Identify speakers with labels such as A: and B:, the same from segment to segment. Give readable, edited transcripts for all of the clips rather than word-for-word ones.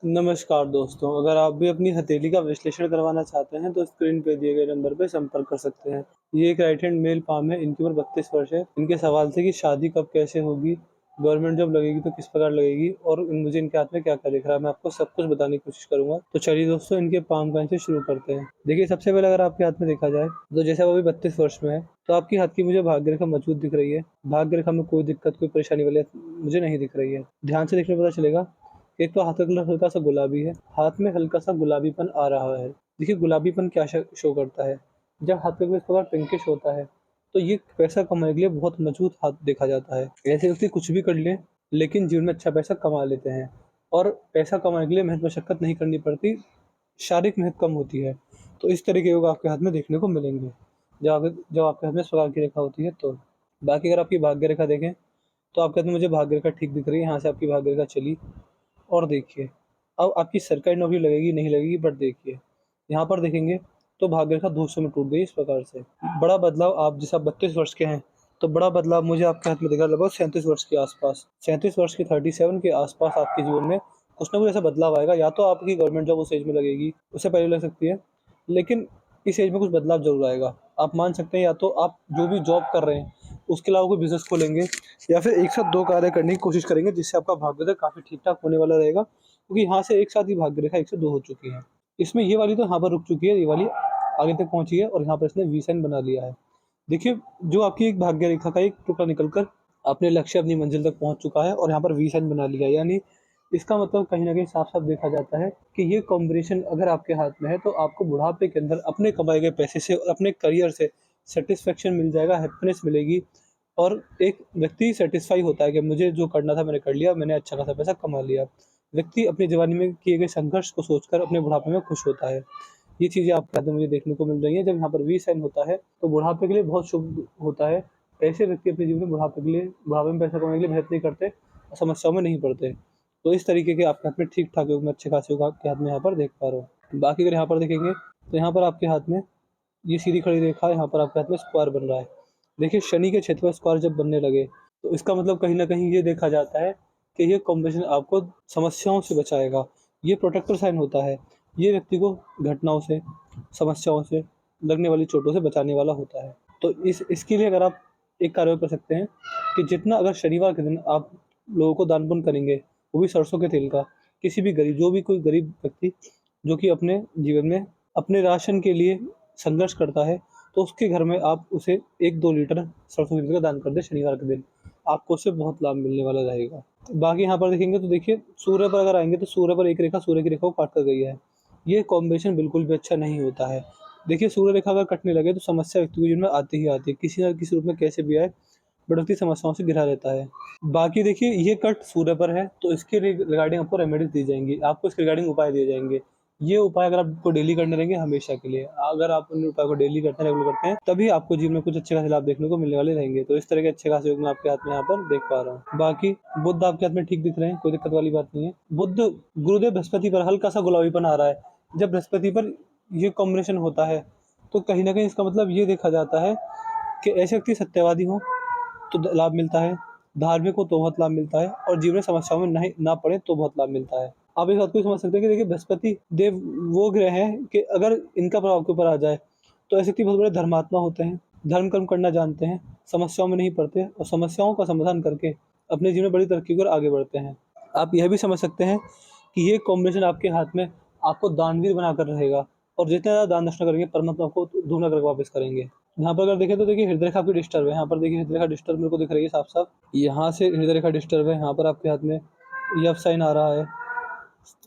A: नमस्कार दोस्तों, अगर आप भी अपनी हथेली का विश्लेषण करवाना चाहते हैं तो स्क्रीन पे दिए गए नंबर पे संपर्क कर सकते हैं। ये एक राइट हैंड मेल फार्म है, इनकी उम्र 32 वर्ष है। इनके सवाल थे कि शादी कब कैसे होगी, गवर्नमेंट जॉब लगेगी तो किस प्रकार लगेगी और मुझे इनके हाथ में क्या-क्या दिख रहा है, मैं आपको सब कुछ बताने की कोशिश करूँगा। तो चलिए दोस्तों इनके पाम पॉइंट से शुरू करते हैं। देखिए सबसे पहले अगर आपके हाथ में देखा जाए, तो जैसे वो अभी 32 वर्ष में है, तो आपके हाथ की मुझे भाग्य रेखा मजबूत दिख रही है। भाग्य रेखा में कोई दिक्कत, कोई परेशानी वाली मुझे नहीं दिख रही है। ध्यान से देखने पे पता चलेगा एक तो हाथ का कलर हल्का-सा गुलाबी है, हाथ में हल्का-सा गुलाबीपन आ रहा है। देखिए गुलाबीपन क्या शो करता है, जब हाथ का कलर इस प्रकार पिंकिश होता है, तो ये पैसा कमाने के लिए बहुत मजबूत हाथ देखा जाता है। ऐसे व्यक्ति कुछ भी कर लें, लेकिन जीवन में अच्छा पैसा कमा लेते हैं और पैसा कमाने के लिए मेहनत मशक्कत नहीं करनी पड़ती, शारीरिक मेहनत कम होती है। तो इस तरह के योग आपके हाथ में देखने को मिलेंगे, जब आपके हाथ में इस प्रकार की रेखा होती है तो। बाकी अगर आपकी भाग्य रेखा देखें, तो आपके हाथ में मुझे भाग्य रेखा ठीक दिख रही है, यहाँ से आपकी भाग्य रेखा चली और देखिए, अब आपकी सरकारी नौकरी लगेगी, नहीं लगेगी बट देखिए, यहाँ पर देखेंगे तो भाग्य रेखा धूसर में टूट गई इस प्रकार से। बड़ा बदलाव आप जैसे आप 32 वर्ष के हैं, तो बड़ा बदलाव मुझे आपके हाथ में दिख रहा है लगभग 37 वर्ष के आस-पास। 37 वर्ष के 37 के आस-पास आपके जीवन में कुछ न कुछ ऐसा बदलाव आएगा, या तो आपकी गवर्नमेंट जॉब उस एज में लगेगी, उससे पहले लग सकती है, लेकिन इस एज में कुछ बदलाव ज़रूर आएगा। आप मान सकते हैं या तो आप जो भी जॉब कर रहे हैं, उसके अलावा कोई बिज़नेस खोलेंगे या फिर एक साथ 2 कार्य करने की कोशिश करेंगे, जिससे आपका भाग्योदय काफ़ी ठीक-ठाक होने वाला रहेगा। क्योंकि यहाँ से एक साथ ही भाग्य रेखा 1 से 2 हो चुकी है। इसमें ये वाली तो यहाँ पर रुक चुकी है, ये वाली आगे तक पहुँची है और यहाँ पर इसने वी साइन बना लिया है। देखिए, जो आपकी एक भाग्य रेखा का एक टुकड़ा निकल कर अपने लक्ष्य, अपनी मंज़िल तक पहुँच चुका है और यहाँ पर वी साइन बना लिया है। यानी इसका मतलब कहीं न कहीं साफ-साफ देखा जाता है कि ये कॉम्बिनेशन अगर आपके हाथ में है, तो आपको बुढ़ापे के अंदर अपने कमाए गए पैसे से और अपने करियर से सैटिस्फैक्शन मिल जाएगा, हैप्पीनेस मिलेगी और एक व्यक्ति सैटिस्फाई होता है कि मुझे जो करना था मैंने कर लिया, मैंने अच्छा खासा पैसा कमा लिया। व्यक्ति अपनी जवानी में किए गए संघर्ष को सोचकर अपने बुढ़ापे में खुश होता है। ये चीज़ें आपके हाथ में मुझे देखने को मिल रही हैं। जब यहाँ पर वी साइन होता है, तो बुढ़ापे के लिए बहुत शुभ होता है। ऐसे व्यक्ति अपने जीवन में बुढ़ापे में पैसा कमाने के लिए मेहनत नहीं करते और समस्याओं में नहीं पड़ते। तो इस तरीके के आपके हाथ में ठीक-ठाक योग में अच्छे खासे योग आपके हाथ में यहाँ पर देख पा रहा हूँ। बाकी अगर यहाँ पर देखेंगे, तो यहाँ पर आपके हाथ में ये सीधी खड़ी रेखा है, यहाँ पर आपके हाथ में स्क्वायर बन रहा है। देखिए शनि के क्षेत्र में स्क्वायर जब बनने लगे, तो इसका मतलब कहीं न कहीं ये देखा जाता है कि ये कॉम्बिनेशन आपको समस्याओं से बचाएगा। ये प्रोटेक्टर साइन होता है। ये व्यक्ति को घटनाओं से, समस्याओं से, लगने वाली चोटों से बचाने वाला होता है। तो इसके लिए अगर आप एक कार्य कर सकते हैं कि जितना अगर शनिवार के दिन आप लोगों को दान-पुण्य करेंगे, वो भी सरसों के तेल का, किसी भी गरीब जो भी कोई गरीब व्यक्ति जो कि अपने जीवन में अपने राशन के लिए संघर्ष करता है, तो उसके घर में आप उसे 1-2 लीटर सरसों के तेल का दान कर दें शनिवार के दिन। आपको उससे बहुत लाभ मिलने वाला रहेगा। बाकी यहाँ पर देखेंगे तो देखिए सूर्य पर अगर आएँगे तो सूर्य पर एक रेखा सूर्य की रेखा को काट कर गई है। ये कॉम्बिनेशन बिल्कुल भी अच्छा नहीं होता है। देखिए सूर्य रेखा अगर कटने लगे तो समस्या व्यक्ति के जीवन में आती ही आती है। किसी न किसी रूप में कैसे भी आए, बढ़ती समस्याओं से घिरा रहता है। बाकी देखिए ये कट सूर्य पर है, तो इसके रिगार्डिंग आपको रेमेडीज़ दी जाएँगी। आपको इसके रिगार्डिंग उपाय दिए जाएँगे। ये उपाय अगर आपको डेली करने रहेंगे हमेशा के लिए। अगर आप उन उपाय को डेली करते हैं, रेगुलर करते हैं, तभी आपको जीवन में कुछ अच्छे खासे लाभ देखने को मिलने वाले रहेंगे। तो इस तरह के अच्छे खासे योग मैं आपके हाथ में यहाँ पर देख पा रहा हूँ। बाकी बुध आपके हाथ में ठीक दिख रहे हैं, कोई दिक्कत वाली बात नहीं है। बुध गुरुदेव बृहस्पति पर हल्का-सा गुलाबीपन आ रहा है। जब बृहस्पति पर ये कॉम्बिनेशन होता है, तो कहीं न कहीं इसका मतलब ये देखा जाता है कि ऐसे व्यक्ति सत्यवादी हों तो लाभ मिलता है, धार्मिक हो तो बहुत लाभ मिलता है और जीवन में समस्याओं में नहीं ना पड़े तो बहुत लाभ मिलता है। आप इस बात को समझ सकते हैं कि देखिए बृहस्पति देव वो ग्रह हैं कि अगर इनका प्रभाव आपके ऊपर आ जाए, तो ऐसे व्यक्ति बहुत बड़े धर्मात्मा होते हैं, धर्म कर्म करना जानते हैं, समस्याओं में नहीं पड़ते और समस्याओं का समाधान करके अपने जीवन में बड़ी तरक्की की ओर आगे बढ़ते हैं। आप यह भी समझ सकते हैं कि ये कॉम्बिनेशन आपके हाथ में आपको दानवीर बनाकर रहेगा और जितना ज़्यादा दान दक्षिणा करेंगे परमात्मा आपको दुगना करके वापस करेंगे। यहाँ पर अगर देखें तो देखिए हृदय रेखा आपकी डिस्टर्ब है, यहाँ पर देखिए हृदय रेखा डिस्टर्ब मेरे को दिख रही है साफ-साफ। यहाँ से हृदय रेखा डिस्टर्ब है, यहाँ पर आपके हाथ में एफ साइन आ रहा है।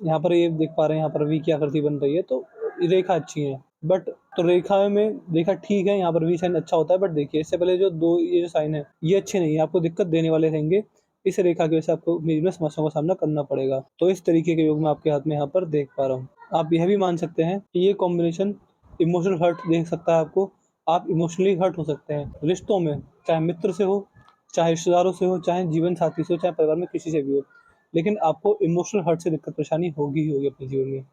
A: यहाँ पर ये देख पा रहे हैं, यहाँ पर वी की आकृति बन रही है, तो रेखा अच्छी है। बट तो रेखा में रेखा ठीक है, यहाँ पर वी साइन अच्छा होता है, बट देखिए इससे पहले जो 2 ये जो साइन है, ये अच्छे नहीं है, आपको दिक्कत देने वाले रहेंगे। इस रेखा की वजह से आपको अपने जीवन में समस्याओं का सामना करना पड़ेगा। तो इस तरीके के योग मैं आपके हाथ में यहाँ पर देख पा रहा हूँ। आप यह भी मान सकते हैं कि ये कॉम्बिनेशन इमोशनल हर्ट दे सकता है आपको। आप इमोशनली हर्ट हो सकते हैं रिश्तों में, चाहे मित्र से हो, चाहे रिश्तेदारों से हो, चाहे जीवन साथी से हो, चाहे परिवार में किसी से भी हो। लेकिन आपको इमोशनल हर्ट से दिक्कत परेशानी होगी ही होगी अपने जीवन में।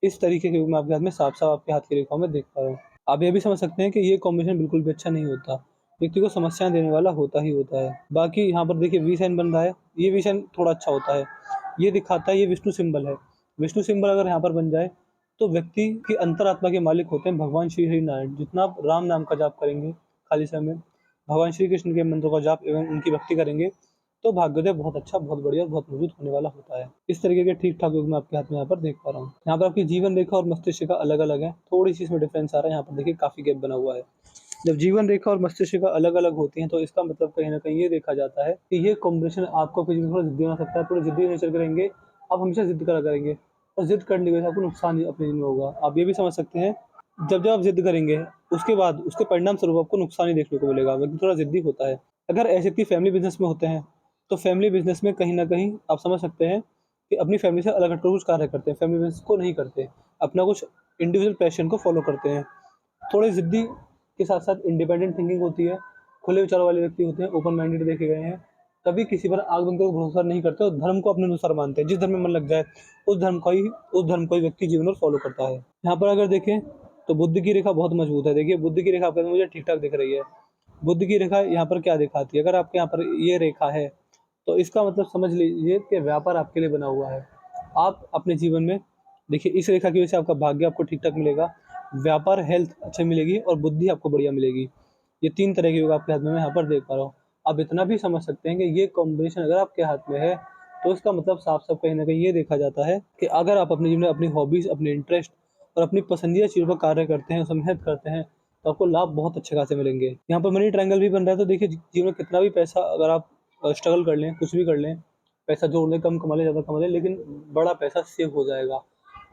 A: इस तरीके के योग मैं आपके हाथ में साफ-साफ आपके हाथ की रेखाओं में देख पा रहा हूँ। आप ये भी समझ सकते हैं कि ये कॉम्बिनेशन बिल्कुल भी अच्छा नहीं होता। व्यक्ति को समस्याएँ देने वाला होता ही होता है। बाकी यहाँ पर देखिए वी साइन बन रहा है, ये वी साइन थोड़ा अच्छा होता है। ये दिखाता है ये विष्णु सिंबल है। विष्णु सिंबल अगर यहाँ पर बन जाए तो व्यक्ति की अंतरात्मा के मालिक होते हैं भगवान श्री हरि नारायण। जितना आप राम नाम का जाप करेंगे खाली समय में, भगवान श्री कृष्ण के मंत्रों का जाप एवं उनकी भक्ति करेंगे, तो भाग्योदय बहुत अच्छा, बहुत बढ़िया और बहुत मजबूत होने वाला होता है। इस तरीके के ठीक ठाक योग मैं आपके हाथ में यहाँ पर देख पा रहा हूँ। यहाँ पर आपकी जीवन रेखा और मस्तिष्क रेखा अलग अलग है, थोड़ी सी इसमें डिफरेंस आ रहा है। यहाँ पर देखिए काफी गैप बना हुआ है। जब जीवन रेखा और मस्तिष्क रेखा अलग अलग होती हैं तो इसका मतलब कहीं ना कहीं ये देखा जाता है कि ये कॉम्बिनेशन आपको किसी में थोड़ा जिद्दी बना सकता है। थोड़ा जिद्दी नेचर के रहेंगे आप, हमेशा जिद करा करेंगे और जिद करने की वजह से आपको नुकसान ही अपने जीवन में होगा। आप ये भी समझ सकते हैं जब जब आप जिद करेंगे उसके बाद उसके परिणाम स्वरूप आपको नुकसान ही देखने को मिलेगा। व्यक्ति थोड़ा जिद्दी होता है। अगर ऐसे व्यक्ति फैमिली बिजनेस में होते हैं तो फैमिली बिजनेस में कहीं ना कहीं आप समझ सकते हैं कि अपनी फैमिली से अलग हटकर कुछ कार्य करते हैं, फैमिली बिजनेस को नहीं करते, अपना कुछ इंडिविजुअल पैशन को फॉलो करते हैं। थोड़े जिद्दी के साथ साथ इंडिपेंडेंट थिंकिंग होती है, खुले विचारों वाले व्यक्ति होते हैं, ओपन माइंडेड देखे गए हैं। कभी किसी पर आग बनकर भरोसा नहीं करते और धर्म को अपने अनुसार मानते हैं। जिस धर्म में मन लग जाए उस धर्म को ही व्यक्ति जीवन में फॉलो करता है। यहाँ पर अगर देखें तो बुद्ध की रेखा बहुत मजबूत है। देखिए बुद्ध की रेखा आपके सामने मुझे ठीक ठाक दिख रही है। बुद्ध की रेखा यहाँ पर क्या दिखाती है? अगर आपके यहाँ पर ये रेखा है तो इसका मतलब समझ लीजिए कि व्यापार आपके लिए बना हुआ है। आप अपने जीवन में देखिए इस रेखा की वजह से आपका भाग्य आपको ठीक ठाक मिलेगा, व्यापार हेल्थ अच्छी मिलेगी और बुद्धि आपको बढ़िया मिलेगी। ये 3 तरह के योग आपके हाथ में मैं यहाँ पर देख पा रहा हूँ। आप इतना भी समझ सकते हैं कि ये कॉम्बिनेशन अगर आपके हाथ में है तो इसका मतलब साफ-साफ कहीं न कहीं ये देखा जाता है कि अगर आप अपने जीवन में अपनी हॉबीज़, अपने इंटरेस्ट और अपनी पसंदीदा चीज़ों पर कार्य करते हैं, उसमें मेहनत करते हैं, तो आपको लाभ बहुत अच्छे खासे मिलेंगे। यहाँ पर मनी ट्रायंगल भी बन रहा है तो देखिए जीवन में कितना भी पैसा अगर आप स्ट्रगल कर लें, कुछ भी कर लें, पैसा जोड़ लें, कम कमा लें, ज़्यादा कमा लें, लेकिन बड़ा पैसा सेव हो जाएगा।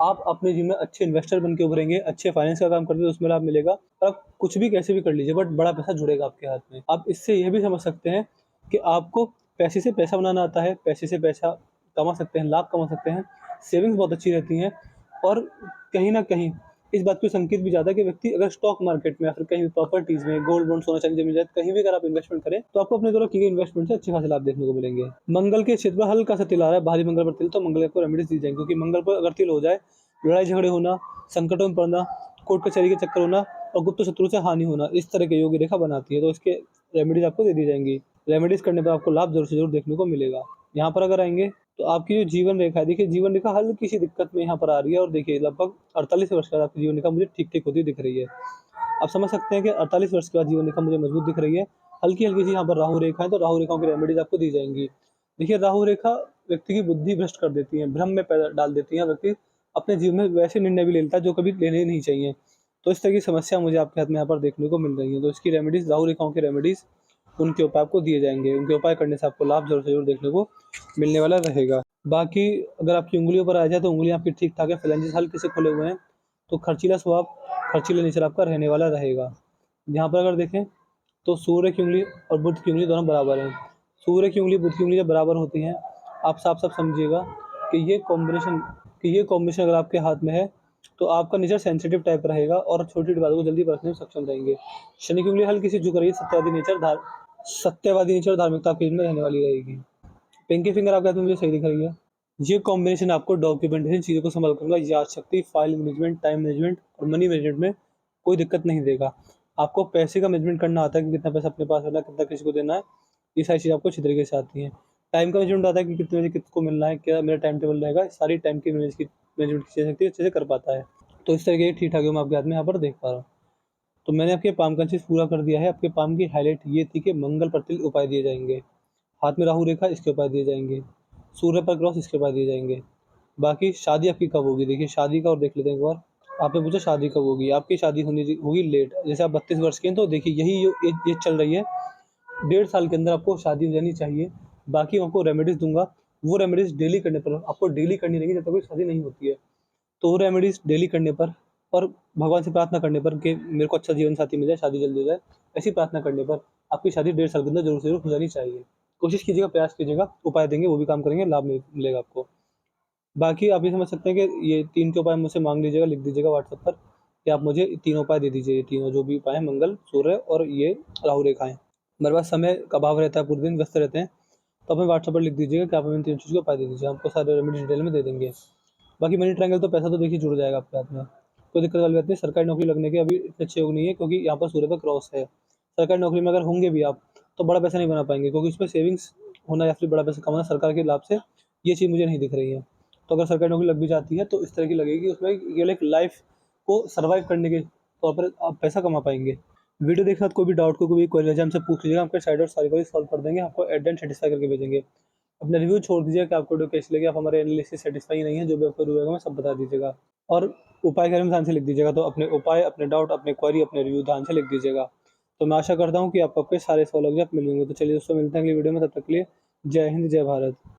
A: आप अपने जीवन में अच्छे इन्वेस्टर बन के उभरेंगे, अच्छे फाइनेंस का काम करते हैं तो उसमें लाभ मिलेगा। और आप कुछ भी कैसे भी कर लीजिए बट बड़ा पैसा जुड़ेगा आपके हाथ में। आप इससे ये भी समझ सकते हैं कि आपको पैसे से पैसा बनाना आता है, पैसे से पैसा कमा सकते हैं, लाभ कमा सकते हैं, सेविंग्स बहुत अच्छी रहती हैं और कहीं न कहीं इस बात को संकेत भी ज़्यादा है कि व्यक्ति अगर स्टॉक मार्केट में या फिर कहीं भी प्रॉपर्टीज़ में, गोल्ड बॉन्ड, सोना चांदी जमीन जायदाद कहीं भी अगर आप इन्वेस्टमेंट करें तो आपको अपने द्वारा की गई इन्वेस्टमेंट से अच्छे खासे लाभ देखने को मिलेंगे। मंगल के क्षेत्र में हल्का सा तिल आ रहा है, भारी मंगल पर तिल, तो मंगल को रेमेडीज़ दी जाएँगी क्योंकि मंगल पर अगर तिल हो जाए, लड़ाई झगड़े होना, संकटों में पड़ना, कोर्ट कचहरी के चक्कर होना और गुप्त शत्रु से हानि होना, इस तरह के योग रेखा बनाती है, तो इसके रेमेडीज़ आपको दे दी जाएँगी। रेमेडीज़ करने पर आपको लाभ ज़रूर से ज़रूर देखने को मिलेगा। यहाँ पर अगर आएँगे तो आपकी जो जीवन रेखा है, देखिए जीवन रेखा हल्की-सी दिक्कत में यहाँ पर आ रही है और देखिए लगभग 48 वर्ष के बाद आपकी जीवन रेखा मुझे ठीक-ठीक होती दिख रही है। आप समझ सकते हैं कि 48 वर्ष के बाद जीवन रेखा मुझे मजबूत दिख रही है। हल्की-हल्की सी यहाँ पर राहु रेखा है, तो राहु रेखाओं की रेमेडीज़ आपको दी जाएँगी। देखिए राहु रेखा व्यक्ति की बुद्धि भ्रष्ट कर देती है, भ्रम में पैदा डाल देती है, व्यक्ति अपने जीवन में वैसे निर्णय भी ले लेता है जो कभी लेने ही नहीं चाहिए। तो इस तरह की समस्या मुझे आपके हाथ में यहाँ पर देखने को मिल रही है। तो इसकी रेमेडीज़ राहु रेखाओं की रेमेडीज़ उनके उपाय आपको दिए जाएँगे। उनके उपाय करने से आपको लाभ ज़रूर से ज़रूर देखने को मिलने वाला रहेगा। बाकी अगर आपकी उँगलियों पर आ जाए तो उँगलियाँ आपकी ठीक-ठाक है, फ़ैलन्जेस हल्के से खुले हुए हैं, तो खर्चीला स्वभाव, खर्चीला नेचर आपका रहने वाला रहेगा। यहाँ पर अगर देखें तो सूर्य की उँगली और बुध की उँगली दोनों बराबर हैं। सूर्य की उँगली, बुध की उँगली जब बराबर होती हैं, आप साफ-साफ समझिएगा कि ये कॉम्बिनेशन अगर आपके हाथ में है, तो आपका नेचर सेंसिटिव टाइप रहेगा और छोटी-छोटी बातों को जल्दी परखने में सक्षम रहेंगे। शनि की उँगली हल्की-सी झुक रही है, सत्यवादी नेचर धार्मिकता आपके जीवन में रहने वाली रहेगी। पिंकी फिंगर आपके हाथ में मुझे सही दिख रही है। ये कॉम्बिनेशन आपको डॉक्यूमेंटेशन चीज़ों को सँभाल कर रखूँगा, याद शक्ति, फाइल मैनेजमेंट, टाइम मैनेजमेंट और मनी मैनेजमेंट में कोई दिक्कत नहीं देगा। आपको पैसे का मैनेजमेंट करना आता है कि कितना पैसा अपने पास रखना है, कितना किसी को देना है, ये सारी चीज़ें आपको अच्छी तरीके से आती हैं। टाइम का मैनेजमेंट आता है कि कितने बजे किसको मिलना है, क्या मेरा टाइम टेबल रहेगा, सारी टाइम की मैनेजमेंट की शक्ति अच्छे से कर पाता है। तो इस तरीके के ठीक-ठाक मैं आपके हाथ में यहाँ पर देख पा रहा हूँ। तो मैंने आपके पाम का चीज़ पूरा कर दिया है। आपके पाम की हाइलाइट ये थी कि मंगल पर तिल उपाय दिए जाएँगे, हाथ में राहु रेखा इसके उपाय दिए जाएँगे, सूर्य पर क्रॉस इसके उपाय दिए जाएँगे। बाकी शादी आपकी कब होगी? देखिए शादी का और देख लेते हैं एक बार। आपने पूछा शादी कब होगी? आपकी शादी होगी लेट। जैसे आप 32 वर्ष के हैं तो देखिए यही जो एज चल रही है, 1.5 साल के अंदर आपको शादी हो जानी चाहिए। बाकी मैं आपको रेमेडीज़ दूँगा, वो रेमेडीज़ डेली करने पर आपको डेली करनी रहेंगी जब तक कोई शादी नहीं होती है। तो वो रेमेडीज़ डेली करने पर और भगवान से प्रार्थना करने पर कि मेरे को अच्छा जीवन साथी मिल जाए, शादी जल्दी हो जाए, ऐसी प्रार्थना करने पर आपकी शादी 1.5 साल के अंदर ज़रूर से ज़रूर हो जानी चाहिए। कोशिश कीजिएगा, प्रयास कीजिएगा, उपाय देंगे वो भी काम करेंगे, लाभ मिलेगा आपको। बाकी आप ये समझ सकते हैं कि ये 3 के उपाय मुझसे माँग लीजिएगा, लिख दीजिएगा व्हाट्सएप पर कि आप मुझे तीनों उपाय दे दीजिए, ये तीनों जो भी उपाय हैं मंगल, सूर्य और ये राहु रेखाएँ। हमारे पास समय का अभाव रहता है, पूरे दिन व्यस्त रहते हैं, तो आप हमें व्हाट्सएप पर लिख दीजिएगा कि आप हमें इन 3 चीज़ के उपाय दे दीजिए, आपको सारे रेमेडी डिटेल में दे देंगे। बाकी मनी ट्रायंगल तो पैसा तो देखिए जुड़ जाएगा आपके हाथ में, कोई दिक्कत वाली बात नहीं। सरकारी नौकरी लगने के अभी इतने अच्छे योग नहीं है क्योंकि यहाँ पर सूर्य का क्रॉस है। सरकारी नौकरी में अगर होंगे भी आप, तो बड़ा पैसा नहीं बना पाएँगे क्योंकि उसमें सेविंग्स होना या फिर बड़ा पैसा कमाना सरकार के लाभ से, ये चीज़ मुझे नहीं दिख रही है। तो अगर सरकारी नौकरी लग भी जाती है तो इस तरह की लगेगी, उसमें केवल एक लाइफ को सर्वाइव करने के तौर पर आप पैसा कमा पाएंगे। वीडियो देखने के बाद कोई भी डाउट, कोई भी क्वेरी है हमसे पूछ लीजिएगा, आपके साइड और सारी क्वेरी सॉल्व कर देंगे, आपको एट एंड सेटिस्फाई करके भेजेंगे। अपना रिव्यू छोड़ दीजिए कि आपको वीडियो कैसी लगी, आप हमारे एनालिसिस सेटिस्फाई नहीं है, जो भी आपको रिव्यू आएगा मैं सब बता दीजिएगा। और उपाय के बारे में ध्यान से लिख दीजिएगा, तो अपने उपाय, अपने डाउट, अपने क्वेरी, अपने रिव्यू ध्यान से लिख दीजिएगा। तो मैं आशा करता हूँ कि आपको आपके सारे सवालों के जवाब मिल गए। तो चलिए दोस्तों, मिलते हैं अगली वीडियो में, तब तक के लिए जय हिंद, जय भारत।